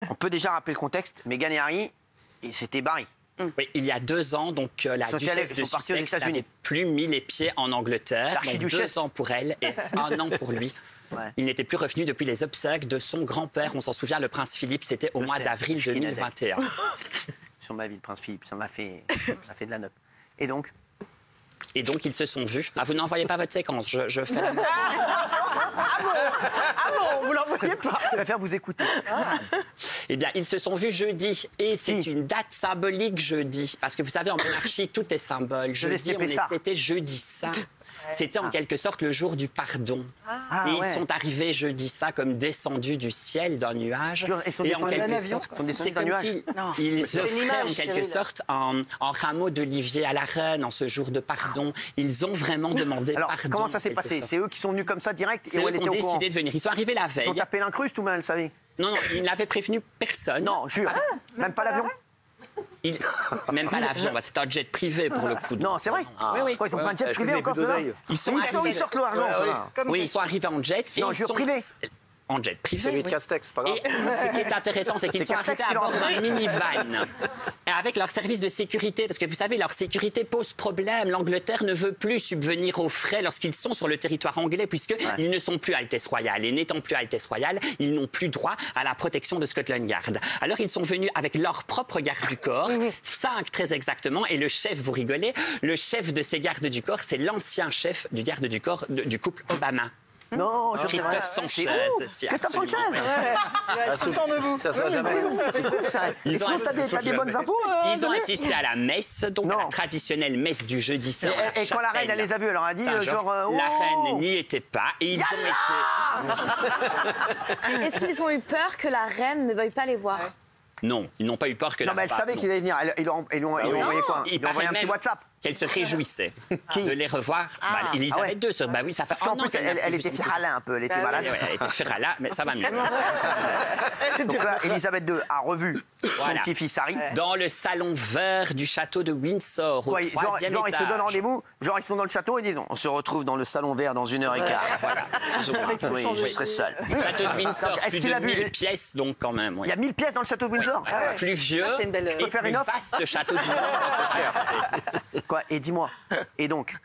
On peut déjà rappeler le contexte. Meghan et Harry, c'était Barry. Oui, il y a 2 ans, donc la duchesse de Sussex n'avait plus mis les pieds en Angleterre. Donc 2 ans pour elle et 1 an pour lui. Ouais. Il n'était plus revenu depuis les obsèques de son grand-père. On s'en souvient, le prince Philippe, c'était au mois d'avril 2021. Sur ma vie, le prince Philippe, ça m'a fait de la note. Et donc, ils se sont vus. Ah, vous n'envoyez pas votre séquence, je fais la... Ah bon, vous l'envoyez pas. Je préfère vous écouter. Eh bien, ils se sont vus jeudi. Et c'est une date symbolique, jeudi. Parce que vous savez, en monarchie, tout est symbole. Jeudi, on était jeudi saint. C'était en quelque sorte le jour du pardon. Et ils sont arrivés jeudi ça comme descendus du ciel d'un nuage. Et en quelque sorte, c'est comme s'ils offraient en quelque sorte un rameau d'olivier à la reine en ce jour de pardon. Ils ont vraiment demandé pardon. Alors, comment ça s'est passé? C'est eux qui sont venus comme ça direct? C'est eux qui ont décidé de venir. Ils sont arrivés la veille. Ils ont tapé l'incruste ou mal, vous savez? Non, ils n'avaient prévenu personne. Non, jure. Même pas l'avion? Même pas l'avion, c'est un jet privé pour le coup. Non, c'est vrai. Oui. Ils ont pris un jet privé encore, ceux-là. Ils sortent l'argent. Oui, ils sont arrivés en jet. Non, jure privé. En jet privé. Celui de Castex, c'est pas grave. Et ce qui est intéressant, c'est qu'ils sont arrivés à bord d'un minivan. Avec leur service de sécurité, parce que vous savez, leur sécurité pose problème. L'Angleterre ne veut plus subvenir aux frais lorsqu'ils sont sur le territoire anglais, puisqu'ils ne sont plus Altesse Royale. Et n'étant plus Altesse Royale, ils n'ont plus droit à la protection de Scotland Yard. Alors, ils sont venus avec leur propre garde du corps, 5 très exactement, et le chef, vous rigolez, le chef de ces gardes du corps, c'est l'ancien chef du garde du corps du couple Obama. Non, Christophe Sanchez. Christophe Sanchez. Tout le temps debout. Ça soit jamais. T'as des bonnes infos? Ils ont assisté à la messe, donc à la traditionnelle messe du jeudi saint. Et quand la reine, elle les a vus, elle leur a dit genre... La reine n'y était pas et ils ont été... Est-ce qu'ils ont eu peur que la reine ne veuille pas les voir? Non, ils n'ont pas eu peur que la reine... Non, mais elle savait qu'il allait venir. Ils lui ont envoyé quoi? Ils lui ont envoyé un petit WhatsApp. Qu'elle se réjouissait de les revoir. Elisabeth II, bah oui, ça fait un an qu'elle était Ferrala un peu, elle était malade. Elle était Ferrala, mais ça va mieux. Donc là, Elisabeth II a revu son petit-fils Harry. Dans le salon vert du château de Windsor, au 3e étage. Ils se donnent rendez-vous, genre ils sont dans le château et disent on se retrouve dans le salon vert dans 1h15. Voilà. Oui, je serai seul. Château de Windsor, plus de 1000 pièces donc quand même. Il y a 1000 pièces dans le château de Windsor? Plus vieux et plus vaste château de Windsor. Quoi? Et dis-moi, et donc,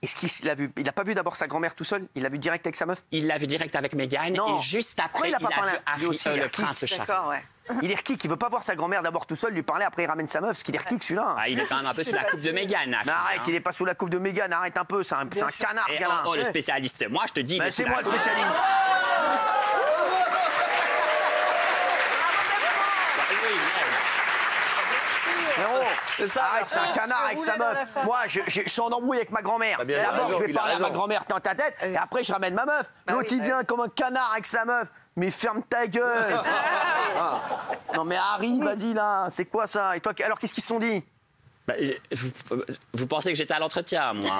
est-ce qu'il l'a vu? Il n'a pas vu d'abord sa grand-mère tout seul? Il l'a vu direct avec sa meuf? Il l'a vu direct avec Meghan et juste après, il a vu Harry, le prince Charles. Il est rquique, il veut pas voir sa grand-mère d'abord tout seul, lui parler, après il ramène sa meuf, ce qu'il est rquique celui-là. Il est quand même un peu sous la coupe de Meghan. Mais arrête, il est pas sous la coupe de Meghan, arrête un peu, c'est un canard ce gars-là. Oh, le spécialiste, c'est moi, je te dis. C'est moi le spécialiste. Arrête, c'est un canard avec sa meuf. Moi, je suis en embrouille avec ma grand-mère. D'abord, je vais parler à ma grand-mère dans ta tête, et après, je ramène ma meuf. L'autre, il vient comme un canard avec sa meuf. Mais ferme ta gueule. Non, mais Harry, vas-y, là, c'est quoi ça? Et toi, alors, qu'est-ce qu'ils se sont dit? Vous pensez que j'étais à l'entretien, moi?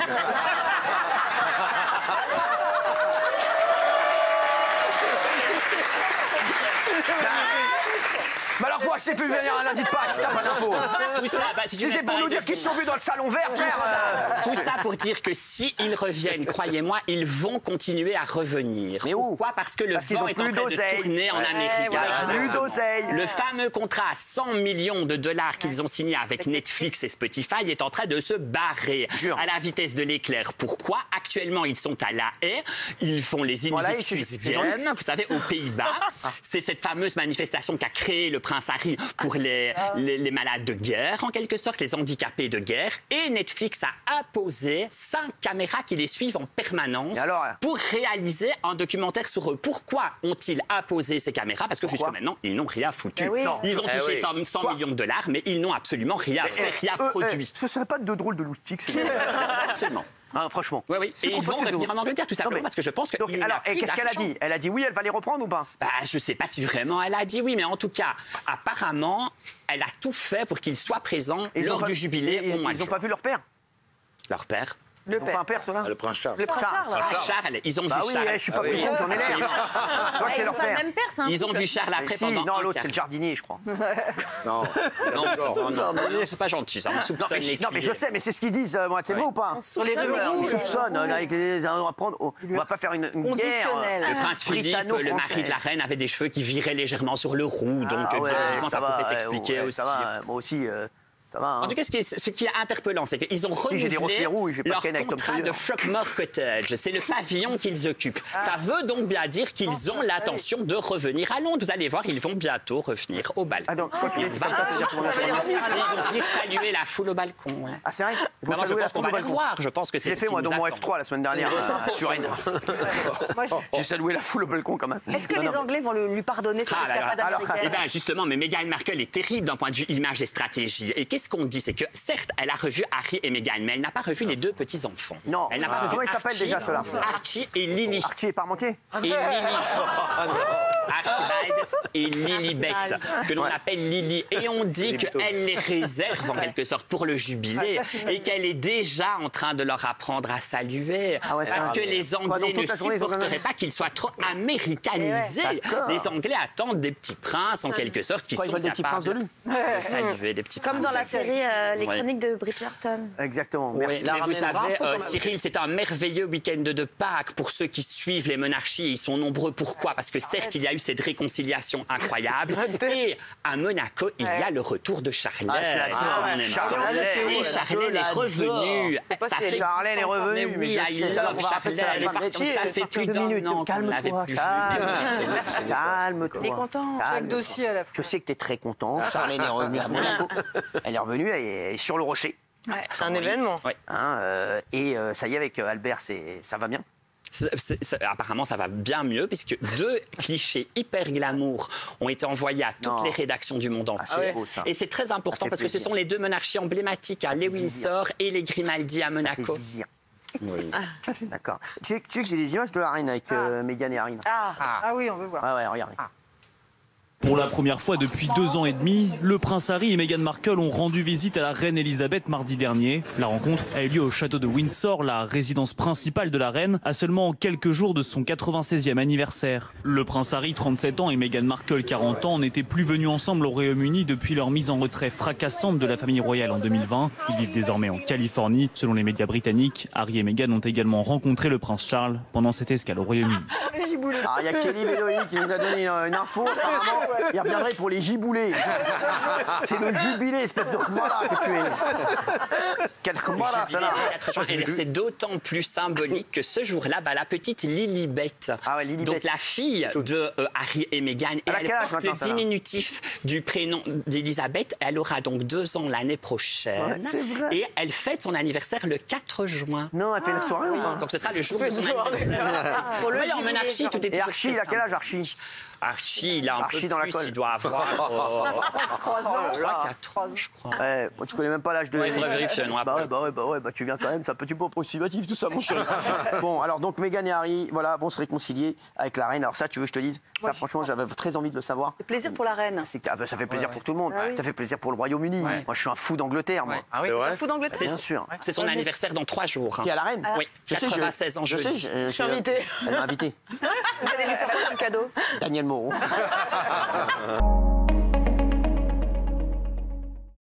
Mais alors quoi, je t'ai fait venir un lundi de Pâques, t'as pas d'infos. Tout ça, si c'est pour nous dire qu'ils se sont vus dans le salon vert, frère. Tout ça pour dire que s'ils reviennent, croyez-moi, ils vont continuer à revenir. Mais où? Pourquoi? Parce que le vent est en train de tourner en Amérique. Plus d'oseille. Le fameux contrat à 100 millions de dollars qu'ils ont signé avec Netflix et Spotify est en train de se barrer à la vitesse de l'éclair. Pourquoi? Actuellement, ils sont à La Haye. Ils font les Invictus Games, vous savez, aux Pays-Bas. C'est cette fameuse manifestation qu'a créée le prince Harry pour les malades de guerre, en quelque sorte, les handicapés de guerre. Et Netflix a imposé 5 caméras qui les suivent en permanence pour réaliser un documentaire sur eux. Pourquoi ont-ils imposé ces caméras? Parce que jusqu'à maintenant, ils n'ont rien foutu. Ils ont touché 100 millions de dollars, mais ils n'ont absolument rien fait, rien produit. Ce serait pas de drôle de loustiques, absolument. Hein, franchement. Oui. Et ils vont revenir en Angleterre, tout simplement, parce que je pense que... Donc, alors, qu'est-ce qu'elle a dit? Elle a dit oui, elle va les reprendre ou pas? Je ne sais pas si vraiment elle a dit oui, mais en tout cas, apparemment, elle a tout fait pour qu'ils soient présents lors du jubilé au mois de juin. Ils n'ont pas vu leur père? Leur père? Le père. Pas un père, ceux-là. Le prince Charles. Le prince Charles. Charles, ils ont vu oui, Charles. je suis pas con, j'en ai l'air. Je crois que c'est leur père. Même père, c'est un Ils ont vu Charles après pendant. Non, l'autre, c'est le jardinier, je crois. Non. Non, c'est pas gentil, ça. On soupçonne les Non, mais je sais, mais c'est ce qu'ils disent, moi, c'est vrai ou pas? Sur les rumeurs. Ils soupçonnent, on va pas faire une guerre. Le prince Philippe, le mari de la reine, avait des cheveux qui viraient légèrement sur le roux, donc ça pouvait s'expliquer aussi. Ça va, moi aussi. Ça va, hein. En tout cas, ce qui est interpellant, c'est qu'ils ont j'ai des renouvelé reflets rouges, j'ai pas leur de Keinec comme contrat celui-là. de Frogmore Cottage. C'est le pavillon qu'ils occupent. Ça veut donc bien dire qu'ils ont l'intention de revenir à Londres. Vous allez voir, ils vont bientôt revenir au balcon. Ah donc, c'est comme ça, c'est-à-dire qu'on va Ils vont venir saluer la foule au balcon. Ouais. Ah, c'est vrai? Vous Moi, je saluez la pense qu'on foule va au les balcon. voir. Je pense que Je c'est l'ai ce fait, qui moi, nous dans mon attend. F3 la semaine dernière, sur Rennes. J'ai salué la foule au balcon quand même. Est-ce que les Anglais vont lui pardonner cette escapade américaine? Justement, mais Meghan Markle est terrible d'un point de vue image et stratégie. Et qu'est-ce qu'on dit? C'est que certes, elle a revu Harry et Meghan, mais elle n'a pas revu les deux petits-enfants. Non. Elle n'a pas revu Comment ils s'appellent déjà, ceux-là? Archie et Lily. Archie et Parmentier? Et Lily. Archibald et Lilibet, que l'on appelle Lily. Et on dit qu'elle les réserve en quelque sorte pour le jubilé et qu'elle est déjà en train de leur apprendre à saluer. Parce que les Anglais ne supporteraient pas qu'ils soient trop américanisés. Les Anglais attendent des petits princes en quelque sorte qui sont capables de saluer des petits princes. Comme dans la série Les Chroniques de Bridgerton. Exactement, merci. Mais vous savez, Cyril, c'est un merveilleux week-end de Pâques pour ceux qui suivent les monarchies. Ils sont nombreux. Pourquoi? Parce que certes, il y a eu cette réconciliation incroyable. Et à Monaco, il y a le retour de Charlène. Et Charlène est revenue. Charlène est revenue. Mais oui, I love Charlène. Ça fait plus d'un an qu'on ne l'avait plus vue. Calme-toi. Il est content. Chaque dossier à la fois. Je sais que tu es très content. Charlène est revenue à Monaco. Elle est revenue, elle est sur le rocher. C'est un événement. Et ça y est, avec Albert, ça va bien. Apparemment, ça va bien mieux puisque 2 clichés hyper glamour ont été envoyés à toutes les rédactions du monde entier. Et c'est très important parce que ce sont les 2 monarchies emblématiques, les Windsor et les Grimaldi à Monaco. Oui. D'accord. Tu sais que j'ai des images de la reine avec Meghan et Harry. Ah oui, on veut voir. Ouais, regardez. Pour la première fois depuis 2 ans et demi, le prince Harry et Meghan Markle ont rendu visite à la reine Elisabeth mardi dernier. La rencontre a eu lieu au château de Windsor, la résidence principale de la reine, à seulement quelques jours de son 96e anniversaire. Le prince Harry, 37 ans, et Meghan Markle, 40 ans, n'étaient plus venus ensemble au Royaume-Uni depuis leur mise en retrait fracassante de la famille royale en 2020. Ils vivent désormais en Californie. Selon les médias britanniques, Harry et Meghan ont également rencontré le prince Charles pendant cette escale au Royaume-Uni. Il y a Kelly Bédoï qui nous a donné une info, apparemment. Il reviendrait pour les giboulés. C'est le jubilé, espèce de khmara que tu es. Quel khmara, ça là. Et c'est d'autant plus symbolique que ce jour-là, la petite Lilibet, donc la fille de Harry et Meghan, elle porte le diminutif du prénom d'Elisabeth. Elle aura donc 2 ans l'année prochaine. Et elle fête son anniversaire le 4 juin. Non, elle fait la soirée ou pas? Donc ce sera le jour de son anniversaire. Pour le en monarchie, tout est Et Archie, il a quel âge, Archie? Archie, il a un peu dans la plus, colle. il doit avoir 3-4 ans, je crois. Tu connais même pas l'âge de... Il faudrait vérifier, non? Tu viens quand même, c'est un petit peu approximatif tout ça, mon chéri. Bon, alors donc Meghan et Harry, vont se réconcilier avec la reine. Alors ça, tu veux que je te dise? Ça, franchement, j'avais très envie de le savoir. C'est plaisir pour la reine. Ça fait plaisir pour tout le monde. Ça fait plaisir pour le Royaume-Uni. Moi, je suis un fou d'Angleterre, moi. Ah oui, Un fou d'Angleterre. Bien sûr. C'est son anniversaire dans 3 jours. Qui est à la reine? Oui, 96 ans jeudi. Je suis invitée. Elle m'a invité. Vous allez lui faire quoi comme cadeau? Daniel Moreau.